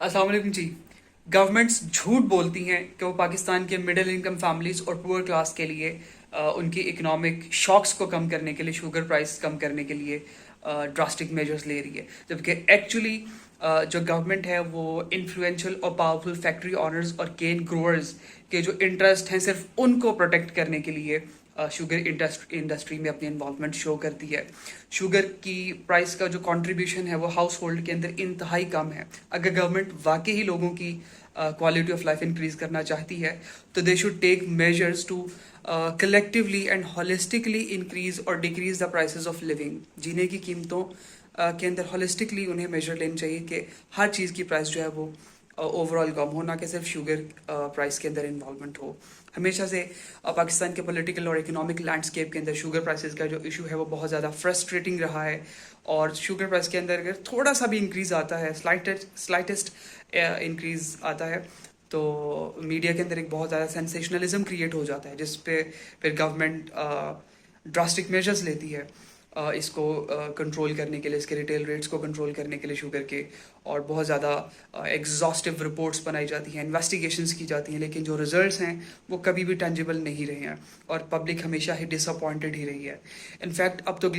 अस्सलाम वालेकुम जी। गवर्नमेंट्स झूठ बोलती हैं कि वो पाकिस्तान के मिडिल इनकम फैमिलीज और पुअर क्लास के लिए उनकी इकोनॉमिक शॉक्स को कम करने के लिए, शुगर प्राइस कम करने के लिए ड्रास्टिक मेजर्स ले रही है, जबकि एक्चुअली जो गवर्नमेंट है वो इन्फ्लुएंशियल और पावरफुल फैक्ट्री ऑनर्स और केन ग्रोअर्स के जो इंटरेस्ट हैं सिर्फ उनको प्रोटेक्ट करने के लिए शुगर इंडस्ट्री में अपनी इन्वॉल्वमेंट शो करती है। शुगर की प्राइस का जो कंट्रीब्यूशन है वो हाउस होल्ड के अंदर इंतहाई कम है। अगर गवर्नमेंट वाकई ही लोगों की क्वालिटी ऑफ लाइफ इंक्रीज करना चाहती है तो they should take measures to collectively and holistically increase और decrease the prices of living. जीने की कीमतों के अंदर होलिस्टिकली उन्हें मेजर लेनी चाहिए कि हर चीज़ की प्राइस जो है वो ओवरऑल कम हो, ना कि सिर्फ शुगर प्राइस के अंदर इन्वॉल्वमेंट हो। हमेशा से पाकिस्तान के पॉलिटिकल और इकोनॉमिक लैंडस्केप के अंदर शुगर प्राइसेस का जो इशू है वो बहुत ज़्यादा फ्रस्ट्रेटिंग रहा है, और शुगर प्राइस के अंदर अगर थोड़ा सा भी इंक्रीज आता है, स्लाइटेस्ट इंक्रीज आता है, तो मीडिया के अंदर एक बहुत ज़्यादा सेंसेशनलिज्म क्रिएट हो जाता है, जिस पे फिर गवर्नमेंट ड्रास्टिक मेजर्स लेती है इसको कंट्रोल करने के लिए, इसके रिटेल रेट्स को कंट्रोल करने के लिए शुगर के, और बहुत ज़्यादा एग्जॉस्टिव रिपोर्ट्स बनाई जाती हैं, इन्वेस्टिगेशंस की जाती हैं, लेकिन जो रिजल्ट्स हैं वो कभी भी टेंजिबल नहीं रहे हैं और पब्लिक हमेशा ही डिसअपॉइंटेड ही रही है। इनफैक्ट अब तो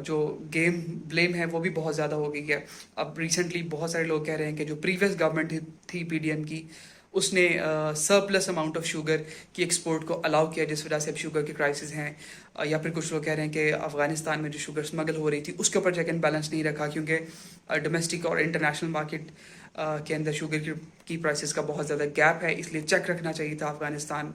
जो गेम ब्लेम है वो भी बहुत ज़्यादा हो गई है। अब रिसेंटली बहुत सारे लोग कह रहे हैं कि जो प्रीवियस गवर्नमेंट थी पीडीएम की, उसने सरप्लस अमाउंट ऑफ शुगर की एक्सपोर्ट को अलाउ किया, जिस वजह से अब शुगर की क्राइसिस हैं। या फिर कुछ लोग कह रहे हैं कि अफगानिस्तान में जो शुगर स्मगल हो रही थी उसके ऊपर चेक एंड बैलेंस नहीं रखा, क्योंकि डोमेस्टिक और इंटरनेशनल मार्केट के अंदर शुगर की प्राइसेस का बहुत ज़्यादा गैप है, इसलिए चेक रखना चाहिए था अफगानिस्तान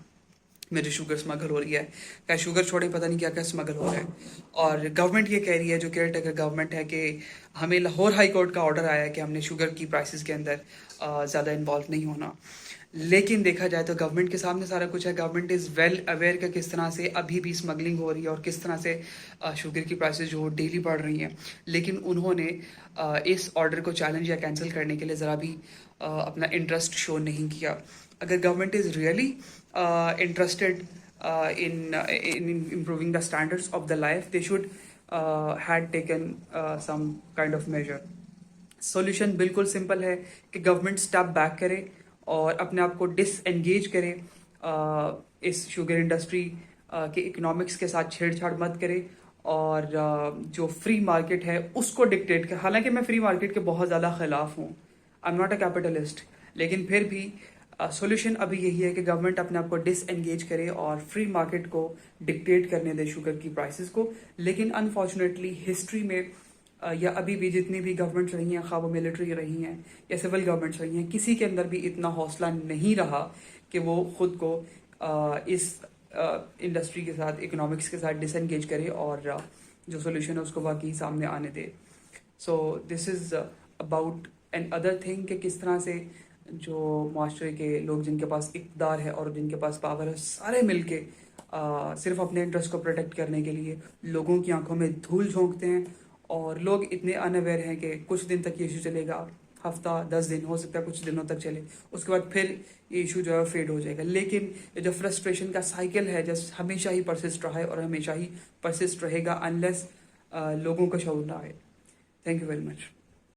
में जो शुगर स्मगल हो रही है। क्या शुगर छोड़े, पता नहीं क्या क्या स्मगल हो रहा है। और गवर्नमेंट ये कह रही है, जो केयर टेकर गवर्नमेंट है, कि हमें लाहौर हाई कोर्ट का ऑर्डर आया है कि हमने शुगर की प्राइसेस के अंदर ज़्यादा इन्वॉल्व नहीं होना। लेकिन देखा जाए तो गवर्नमेंट के सामने सारा कुछ है। गवर्नमेंट इज़ वेल अवेयर कि किस तरह से अभी भी स्मगलिंग हो रही है और किस तरह से शुगर की प्राइसेस जो डेली बढ़ रही हैं, लेकिन उन्होंने इस ऑर्डर को चैलेंज या कैंसिल करने के लिए ज़रा भी अपना इंटरेस्ट शो नहीं किया। अगर government is really interested in improving the standards of the life, they should had taken some kind of measure. Solution बिल्कुल सिंपल है कि गवर्नमेंट स्टेप बैक करे और अपने आप को डिसएंगेज करे, इस शुगर इंडस्ट्री के इकोनॉमिक्स के साथ छेड़छाड़ मत करे, और जो फ्री मार्केट है उसको डिक्टेट करे। हालांकि मैं फ्री मार्केट के बहुत ज़्यादा खिलाफ हूँ, I am not a capitalist, लेकिन फिर भी सॉल्यूशन अभी यही है कि गवर्नमेंट अपने आप को डिसएंगेज करे और फ्री मार्केट को डिक्टेट करने दे शुगर की प्राइसेस को। लेकिन अनफॉर्चुनेटली हिस्ट्री में या अभी भी जितनी भी गवर्नमेंट्स रही हैं, खा वो मिलिट्री रही हैं या सिविल गवर्नमेंट्स रही हैं, किसी के अंदर भी इतना हौसला नहीं रहा कि वो खुद को इस इंडस्ट्री के साथ, इकोनॉमिक्स के साथ डिसएंगेज करे और जो सोल्यूशन है उसको बाकी सामने आने दे। So this is about another thing कि किस तरह से जो माशरे के लोग जिनके पास इक़्तिदार है और जिनके पास पावर है, सारे मिलके सिर्फ अपने इंटरेस्ट को प्रोटेक्ट करने के लिए लोगों की आंखों में धूल झोंकते हैं, और लोग इतने अनअवेयर हैं कि कुछ दिन तक ये इशू चलेगा, हफ्ता 10 दिन, हो सकता है कुछ दिनों तक चले, उसके बाद फिर ये इशू जो है फेड हो जाएगा। लेकिन ये जो फ्रस्ट्रेशन का साइकिल है, जस्ट हमेशा ही परसिस्ट रहा है और हमेशा ही परसिस्ट रहेगा अनलेस लोगों का शऊर ना आए। Thank you very much.